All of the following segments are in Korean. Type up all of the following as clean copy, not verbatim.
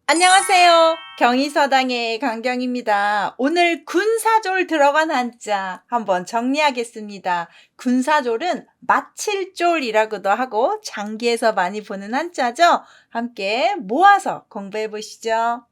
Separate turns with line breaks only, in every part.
안녕하세요. 경희서당의 강경입니다. 오늘 군사졸 들어간 한자 한번 정리하겠습니다. 군사졸은 마칠졸이라고도 하고 장기에서 많이 보는 한자죠. 함께 모아서 공부해 보시죠.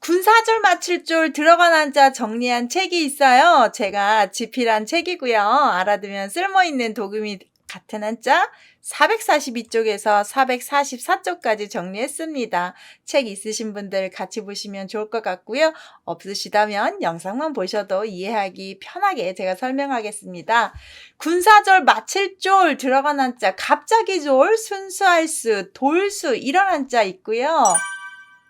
군사졸 마칠졸 들어간 한자 정리한 책이 있어요. 제가 집필한 책이고요. 알아두면 쓸모있는 도금이 같은 한자 442쪽에서 444쪽까지 정리했습니다. 책 있으신 분들 같이 보시면 좋을 것 같고요. 없으시다면 영상만 보셔도 이해하기 편하게 제가 설명하겠습니다. 군사졸 마칠졸 들어간 한자 갑자기 졸, 순수할 수, 돌수 이런 한자 있고요.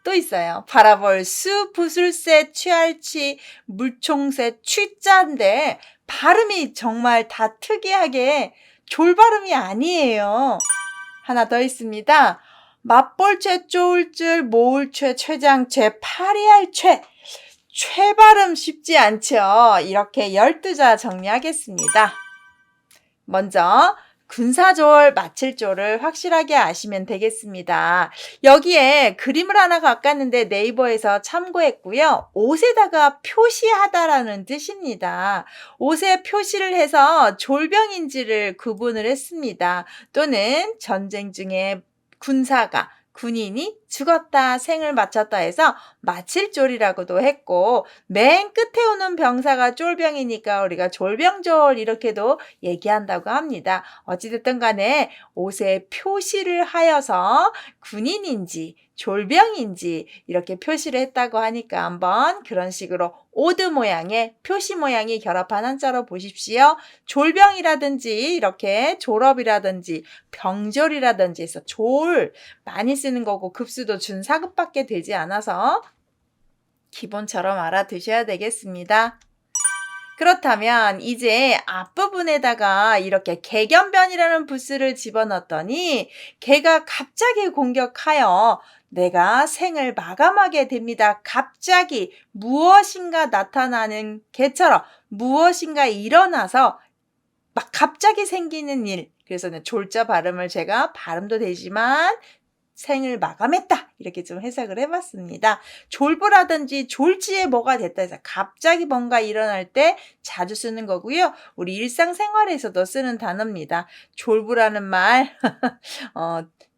또 있어요. 바라볼 수, 부술새, 취할치, 물총새, 취자인데 발음이 정말 다 특이하게 졸발음이 아니에요. 하나 더 있습니다. 맛볼채, 쪼울줄, 모울채, 췌장채, 파리할채. 최 발음 쉽지 않죠. 이렇게 12자 정리하겠습니다. 먼저 군사졸, 마칠졸을 확실하게 아시면 되겠습니다. 여기에 그림을 하나 갖갔는데 네이버에서 참고했고요. 옷에다가 표시하다라는 뜻입니다. 옷에 표시를 해서 졸병인지를 구분을 했습니다. 또는 전쟁 중에 군인이 죽었다, 생을 마쳤다 해서 마칠졸이라고도 했고, 맨 끝에 오는 병사가 쫄병이니까 우리가 졸병졸 이렇게도 얘기한다고 합니다. 어찌됐든 간에 옷에 표시를 하여서 군인인지 졸병인지 이렇게 표시를 했다고 하니까 한번 그런 식으로 오드 모양의 표시 모양이 결합한 한자로 보십시오. 졸병이라든지 이렇게 졸업이라든지 병졸이라든지 해서 졸 많이 쓰는 거고 급수도 준사급밖에 되지 않아서 기본처럼 알아두셔야 되겠습니다. 그렇다면 이제 앞부분에다가 이렇게 개견변이라는 부스를 집어넣었더니 개가 갑자기 공격하여 내가 생을 마감하게 됩니다. 갑자기 무엇인가 나타나는 개처럼 무엇인가 일어나서 막 갑자기 생기는 일. 그래서 졸자 발음을 제가 발음도 되지만 생을 마감했다 이렇게 좀 해석을 해봤습니다. 졸부라든지 졸지에 뭐가 됐다 해서 갑자기 뭔가 일어날 때 자주 쓰는 거고요. 우리 일상생활에서도 쓰는 단어입니다. 졸부라는 말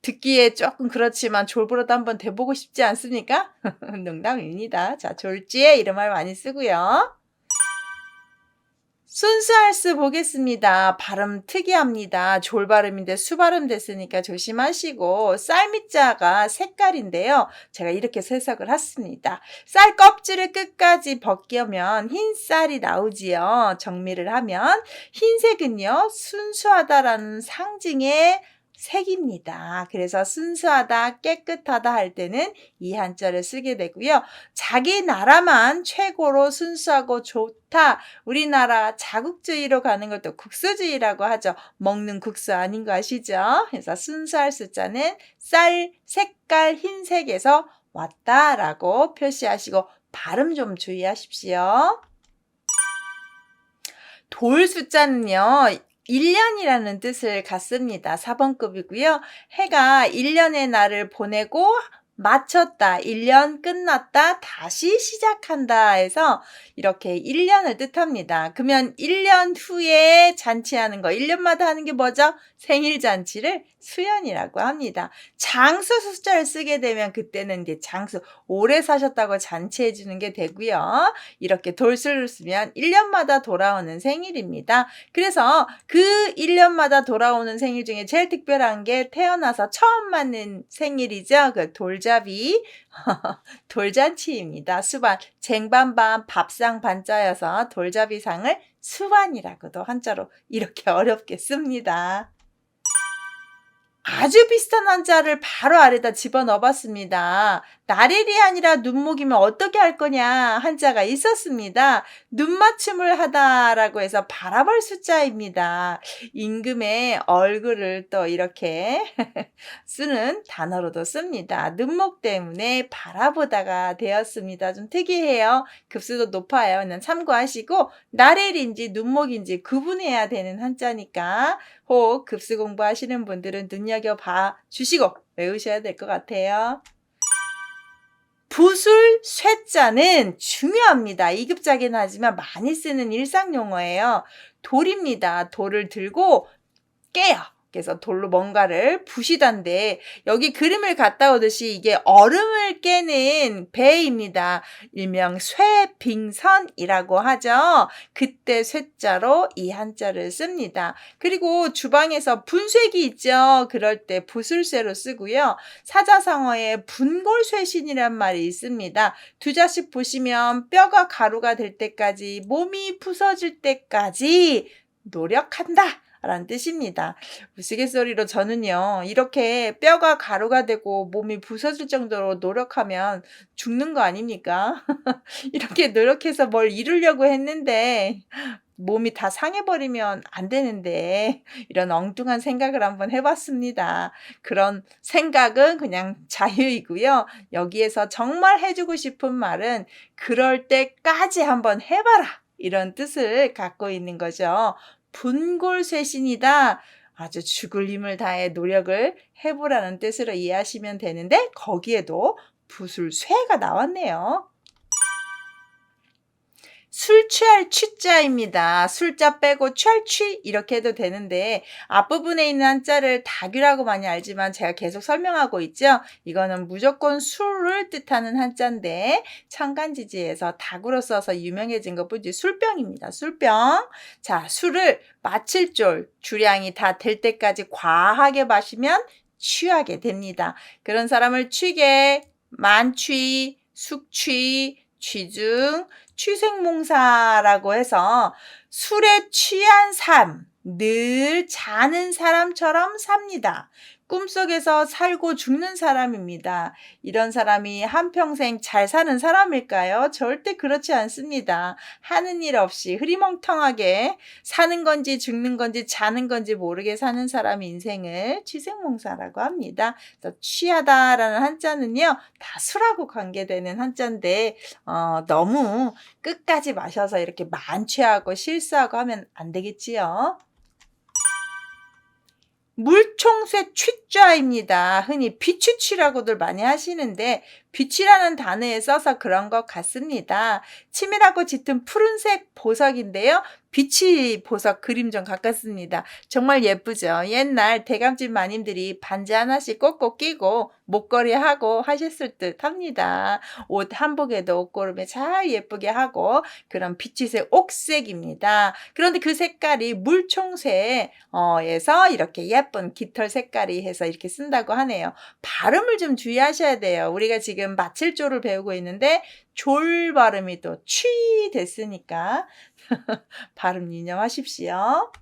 듣기에 조금 그렇지만 졸부라도 한번 돼보고 싶지 않습니까? 농담입니다. 자, 졸지에 이런 말 많이 쓰고요. 순수할 수 보겠습니다. 발음 특이합니다. 졸발음인데 수발음 됐으니까 조심하시고 쌀미자가 색깔인데요. 제가 이렇게 해석을 했습니다. 쌀 껍질을 끝까지 벗기면 흰 쌀이 나오지요. 정리를 하면 흰색은요. 순수하다라는 상징의 색입니다. 그래서 순수하다, 깨끗하다 할 때는 이 한자를 쓰게 되고요. 자기 나라만 최고로 순수하고 좋다. 우리나라 자국주의로 가는 것도 국수주의라고 하죠. 먹는 국수 아닌 거 아시죠? 그래서 순수할 숫자는 쌀 색깔 흰색에서 왔다라고 표시하시고 발음 좀 주의하십시오. 돌 숫자는요. 1년이라는 뜻을 갖습니다. 4번급이고요. 해가 1년의 날을 보내고 마쳤다, 1년 끝났다, 다시 시작한다 해서 이렇게 1년을 뜻합니다. 그러면 1년 후에 잔치하는 거, 1년마다 하는 게 뭐죠? 생일잔치를 수연이라고 합니다. 장수 숫자를 쓰게 되면 그때는 이제 장수, 오래 사셨다고 잔치해 주는 게 되고요. 이렇게 돌수를 쓰면 1년마다 돌아오는 생일입니다. 그래서 그 1년마다 돌아오는 생일 중에 제일 특별한 게 태어나서 처음 맞는 생일이죠. 그 돌잡이, 돌잔치입니다. 수반, 쟁반반 밥상 반자여서 돌잡이상을 수반이라고도 한자로 이렇게 어렵게 씁니다. 아주 비슷한 한자를 바로 아래다 집어넣어 봤습니다. 나렐이 아니라 눈목이면 어떻게 할 거냐 한자가 있었습니다. 눈맞춤을 하다라고 해서 바라볼 숫자입니다. 임금의 얼굴을 또 이렇게 쓰는 단어로도 씁니다. 눈목 때문에 바라보다가 되었습니다. 좀 특이해요. 급수도 높아요. 그냥 참고하시고 나렐인지 눈목인지 구분해야 되는 한자니까 혹 급수 공부하시는 분들은 눈여겨봐 주시고 외우셔야 될 것 같아요. 붓을 쇠자는 중요합니다. 2급자긴 하지만 많이 쓰는 일상용어예요. 돌입니다. 돌을 들고 깨요. 그래서 돌로 뭔가를 부시던데 여기 그림을 갖다 오듯이 이게 얼음을 깨는 배입니다. 일명 쇠빙선이라고 하죠. 그때 쇠자로 이 한자를 씁니다. 그리고 주방에서 분쇄기 있죠. 그럴 때 붓을쇠로 쓰고요. 사자성어에 분골쇄신이란 말이 있습니다. 두 자씩 보시면 뼈가 가루가 될 때까지 몸이 부서질 때까지 노력한다 라는 뜻입니다. 우스갯소리로 저는요, 이렇게 뼈가 가루가 되고 몸이 부서질 정도로 노력하면 죽는 거 아닙니까? 이렇게 노력해서 뭘 이루려고 했는데 몸이 다 상해버리면 안 되는데 이런 엉뚱한 생각을 한번 해봤습니다. 그런 생각은 그냥 자유이고요. 여기에서 정말 해주고 싶은 말은 그럴 때까지 한번 해봐라 이런 뜻을 갖고 있는 거죠. 분골쇄신이다. 아주 죽을 힘을 다해 노력을 해보라는 뜻으로 이해하시면 되는데 거기에도 붓을 쇠가 나왔네요. 술 취할 취자입니다. 술자 빼고 취할 취 이렇게 해도 되는데 앞부분에 있는 한자를 다귀라고 많이 알지만 제가 계속 설명하고 있죠. 이거는 무조건 술을 뜻하는 한자인데 천간지지에서 닭으로 써서 유명해진 것뿐이지 술병입니다. 술병. 자, 술을 마칠 줄 주량이 다 될 때까지 과하게 마시면 취하게 됩니다. 그런 사람을 취계, 만취, 숙취, 취중, 취생몽사라고 해서 술에 취한 삶, 늘 자는 사람처럼 삽니다. 꿈속에서 살고 죽는 사람입니다. 이런 사람이 한평생 잘 사는 사람일까요? 절대 그렇지 않습니다. 하는 일 없이 흐리멍텅하게 사는 건지 죽는 건지 자는 건지 모르게 사는 사람 인생을 취생몽사라고 합니다. 그래서 취하다라는 한자는요, 다 술하고 관계되는 한자인데 너무 끝까지 마셔서 이렇게 만취하고 실수하고 하면 안 되겠지요. 물총쇠 취자입니다. 흔히 비취취라고들 많이 하시는데 빛이라는 단어에 써서 그런 것 같습니다. 치밀하고 짙은 푸른색 보석인데요. 빛이 보석 그림 좀 가깝습니다. 정말 예쁘죠. 옛날 대감집 마님들이 반지 하나씩 꼭꼭 끼고 목걸이 하고 하셨을 듯 합니다. 옷 한복에도 옷고름에 잘 예쁘게 하고 그런 빛이색 옥색입니다. 그런데 그 색깔이 물총쇠에서 이렇게 예쁜 깃털 색깔이 해서 이렇게 쓴다고 하네요. 발음을 좀 주의하셔야 돼요. 우리가 지금 마칠조를 배우고 있는데 졸 발음이 또 취 됐으니까 발음 유념하십시오.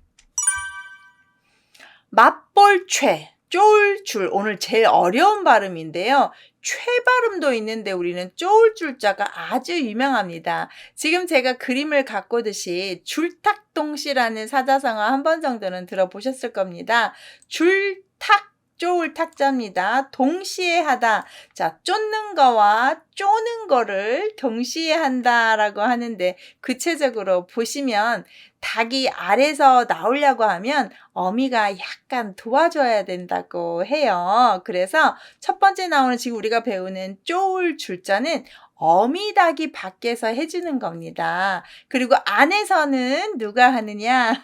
맛볼최, 쫄줄 오늘 제일 어려운 발음인데요. 최 발음도 있는데 우리는 쫄줄자가 아주 유명합니다. 지금 제가 그림을 갖고듯이 줄탁동시라는 사자성어 한 번 정도는 들어보셨을 겁니다. 줄탁 쪼을 탁자입니다. 동시에 하다. 자, 쫓는 거와 쪼는 거를 동시에 한다라고 하는데 구체적으로 보시면 닭이 알에서 나오려고 하면 어미가 약간 도와줘야 된다고 해요. 그래서 첫 번째 나오는 지금 우리가 배우는 쪼을 줄자는 어미 닭이 밖에서 해주는 겁니다. 그리고 안에서는 누가 하느냐?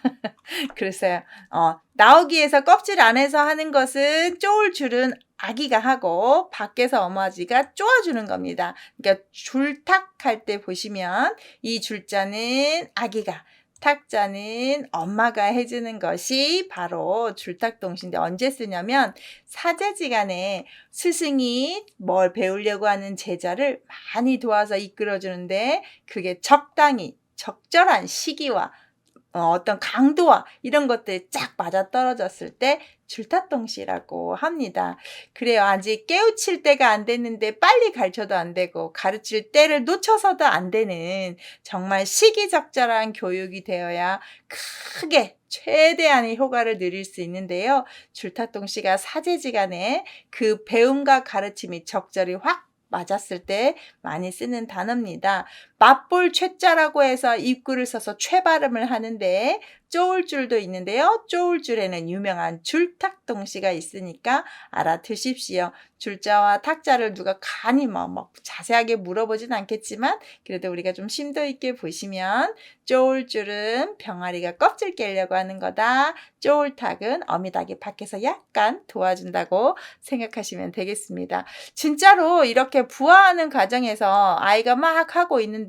글쎄요. 나오기 위해서 껍질 안에서 하는 것은 쪼을 줄은 아기가 하고 밖에서 어머니가 쪼아주는 겁니다. 그러니까 줄탁할 때 보시면 이 줄자는 아기가 탁자는 엄마가 해주는 것이 바로 줄탁동시인데 언제 쓰냐면 사제지간에 스승이 뭘 배우려고 하는 제자를 많이 도와서 이끌어주는데 그게 적당히 적절한 시기와 어떤 강도와 이런 것들이 쫙 맞아떨어졌을 때 줄타동시라고 합니다. 그래요. 아직 깨우칠 때가 안 됐는데 빨리 가르쳐도 안 되고 가르칠 때를 놓쳐서도 안 되는 정말 시기적절한 교육이 되어야 크게 최대한의 효과를 누릴 수 있는데요. 줄타동시가 사제지간에 그 배움과 가르침이 적절히 확 맞았을 때 많이 쓰는 단어입니다. 맞볼 최자라고 해서 입구를 써서 최 발음을 하는데 쪼을 줄도 있는데요. 쪼을 줄에는 유명한 줄탁동시가 있으니까 알아두십시오. 줄자와 탁자를 누가 간이 뭐 자세하게 물어보진 않겠지만 그래도 우리가 좀 심도 있게 보시면 쪼을 줄은 병아리가 껍질 깨려고 하는 거다. 쪼을탁은 어미닭이 밖에서 약간 도와준다고 생각하시면 되겠습니다. 진짜로 이렇게 부화하는 과정에서 아이가 막 하고 있는데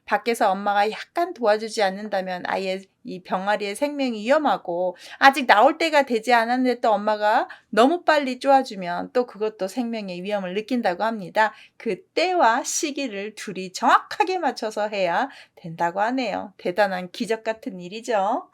밖에서 엄마가 약간 도와주지 않는다면 아이의 이 병아리의 생명이 위험하고 아직 나올 때가 되지 않았는데 또 엄마가 너무 빨리 쪼아주면 또 그것도 생명의 위험을 느낀다고 합니다. 그 때와 시기를 둘이 정확하게 맞춰서 해야 된다고 하네요. 대단한 기적 같은 일이죠.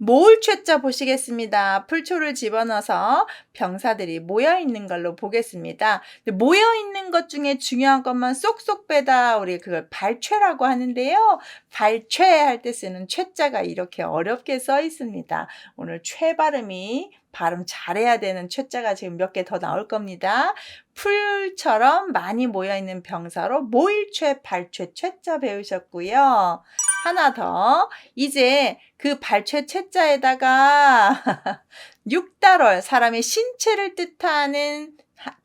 모을 최자 보시겠습니다. 풀초를 집어넣어서 병사들이 모여있는 걸로 보겠습니다. 모여있는 것 중에 중요한 것만 쏙쏙 빼다 우리 그걸 발최라고 하는데요. 발최할 때 쓰는 최자가 이렇게 어렵게 써 있습니다. 오늘 최 발음이 발음 잘해야 되는 최자가 지금 몇 개 더 나올 겁니다. 풀처럼 많이 모여있는 병사로 모일최, 발최, 최자 배우셨고요. 하나 더. 이제 그 발최 채자에다가 6달월 사람의 신체를 뜻하는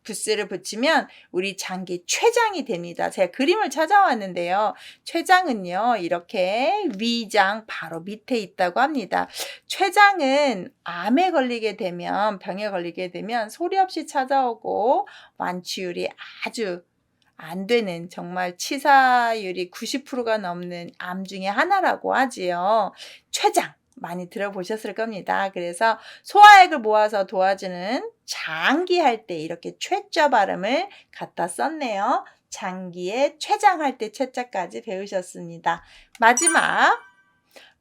부스를 붙이면 우리 장기 췌장이 됩니다. 제가 그림을 찾아왔는데요. 췌장은요. 이렇게 위장 바로 밑에 있다고 합니다. 췌장은 암에 걸리게 되면 병에 걸리게 되면 소리 없이 찾아오고 완치율이 아주 안 되는 정말 치사율이 90%가 넘는 암 중에 하나라고 하지요. 췌장 많이 들어보셨을 겁니다. 그래서 소화액을 모아서 도와주는 장기 할 때 이렇게 최자 발음을 갖다 썼네요. 장기에 췌장할 때 최자까지 배우셨습니다. 마지막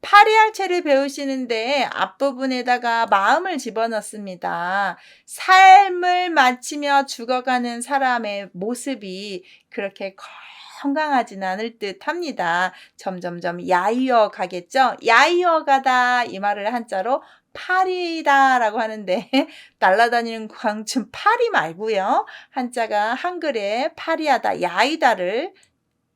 파리할체를 배우시는데 앞부분에다가 마음을 집어넣습니다. 삶을 마치며 죽어가는 사람의 모습이 그렇게 건강하진 않을 듯 합니다. 점점점 야위어 가겠죠? 야위어 가다 이 말을 한자로 파리다 라고 하는데 날아다니는 광춘 파리 말고요. 한자가 한글에 파리하다, 야이다를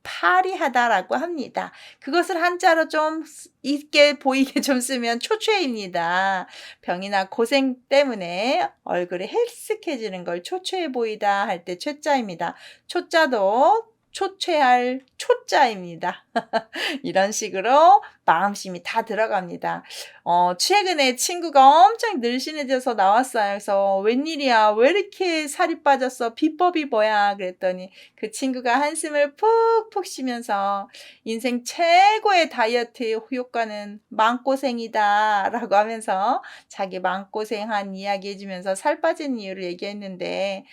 파리하다라고 합니다. 그것을 한자로 좀 있게 보이게 좀 쓰면 초췌입니다. 병이나 고생 때문에 얼굴이 헬쓱해지는 걸 초췌해 보이다 할 때 최자입니다. 초자도 초췌할 초자입니다. 이런 식으로 마음심이 다 들어갑니다. 최근에 친구가 엄청 늘씬해져서 나왔어요. 그래서 웬일이야? 왜 이렇게 살이 빠졌어? 비법이 뭐야? 그랬더니 그 친구가 한숨을 푹푹 쉬면서 인생 최고의 다이어트 효과는 마음고생이다 라고 하면서 자기 마음고생한 이야기 해주면서 살 빠진 이유를 얘기했는데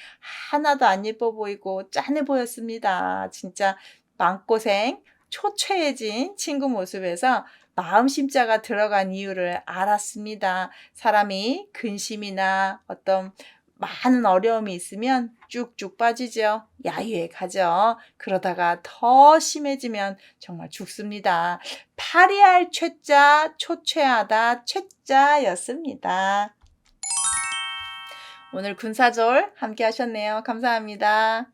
하나도 안 예뻐 보이고 짠해 보였습니다. 진짜 마음고생 초췌해진 친구 모습에서 마음심자가 들어간 이유를 알았습니다. 사람이 근심이나 어떤 많은 어려움이 있으면 쭉쭉 빠지죠. 야유에 가죠. 그러다가 더 심해지면 정말 죽습니다. 파리할 최자, 초췌하다 최자였습니다. 오늘 군사절 함께 하셨네요. 감사합니다.